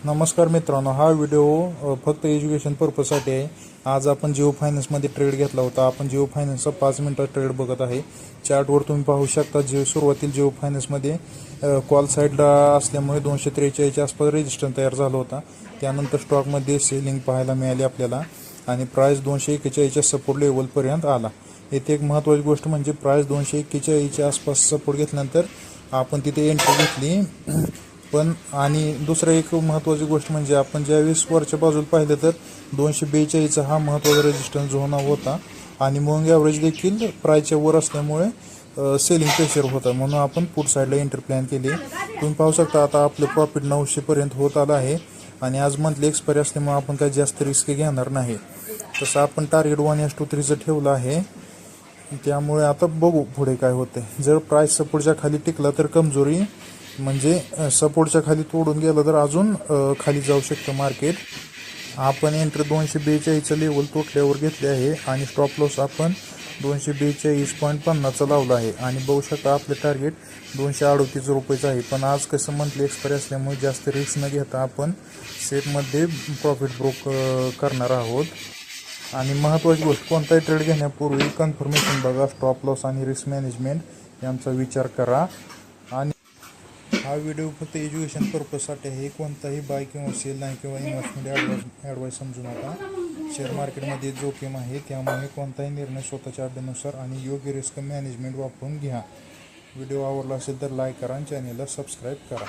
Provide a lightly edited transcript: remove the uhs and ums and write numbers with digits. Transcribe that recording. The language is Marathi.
नमस्कार मित्रांनो, हा व्हिडिओ फक्त एज्युकेशन पर्पजसाठी आहे। आज आपण जिओ फायनान्समध्ये ट्रेड घेतला होता। आपण जिओ फायनान्सचा 5 मिनिटात ट्रेड बघत आहे। चार्टवर तुम्ही पाहू शकता, सुरुवातीला जिओ फायनान्समध्ये कॉल साईडला असल्यामुळे 243 आसपास रेजिस्टन्स तयार झाला होता। त्यानंतर स्टॉकमध्ये सेलिंग पाहायला मिळाली आपल्याला आणि प्राइस 241च्या सपोर्ट लेवलपर्यंत आला। येथे एक महत्त्वाची गोष्ट म्हणजे प्राइस 241च्या आसपास सपोर्ट घेतल्यानंतर आपण तिथे एंट्री घेतली। पण आणि दुसरं एक महत्त्वाची गोष्ट म्हणजे आपण ज्यावेळेस वरच्या बाजूला पाहिलं तर 242 हा महत्त्वाचा रेजिस्टन्स झोन होता आणि मूविंग ॲव्हरेज देखील प्राइसच्या वर असल्यामुळे सेलिंग प्रेशर होता, म्हणून आपण पुट साईडला एंट्री प्लॅन केली। तुम्ही पाहू शकता आता आपलं प्रॉफिट 900 पर्यंत होत आलं आहे आणि आज मंथली एक्सपायरी असल्यामुळे आपण काही जास्त रिस्क घेणार नाही। तसं आपण टार्गेट 1:3 ठेवलं आहे, त्यामुळे आता बघू पुढे काय होते। जर प्राइस सपोर्टच्या खाली टिकला तर कमजोरी म्हणजे सपोर्टच्या खाली तोडून गेलं तर अजून खाली जाऊ शकतं मार्केट। आपण एंट्री 242चं लेवल तोडल्यावर घेतले आहे आणि स्टॉप लॉस आपण 242.50चा लावला आहे आणि बघू शकता आपले टार्गेट 238 रुपयाचं आहे। पण आज कसं मंथली एक्सपायरी असल्यामुळे जास्त रिस्क न घेता आपण सेटमध्ये प्रॉफिट बुक करणार आहोत। आणि महत्त्वाची गोष्ट, कोणताही ट्रेड घेण्यापूर्वी कन्फर्मेशन बघा, स्टॉप लॉस आणि रिस्क मॅनेजमेंट यांचा विचार करा। आणि हा व्हिडिओ फक्त एज्युकेशन पर्पजसाठी आहे। कोणताही बाय किंवा सेल नाही किंवा इन्व्हेस्टमेंट ॲडवाईस समजू नका। शेअर मार्केटमध्ये जोखीम आहे, त्यामुळे कोणताही निर्णय स्वतःच्या अभ्यानुसार आणि योग्य रिस्क मॅनेजमेंट वापरून घ्या। व्हिडिओ आवडला असेल तर लाईक करा आणि चॅनेलला सबस्क्राईब करा।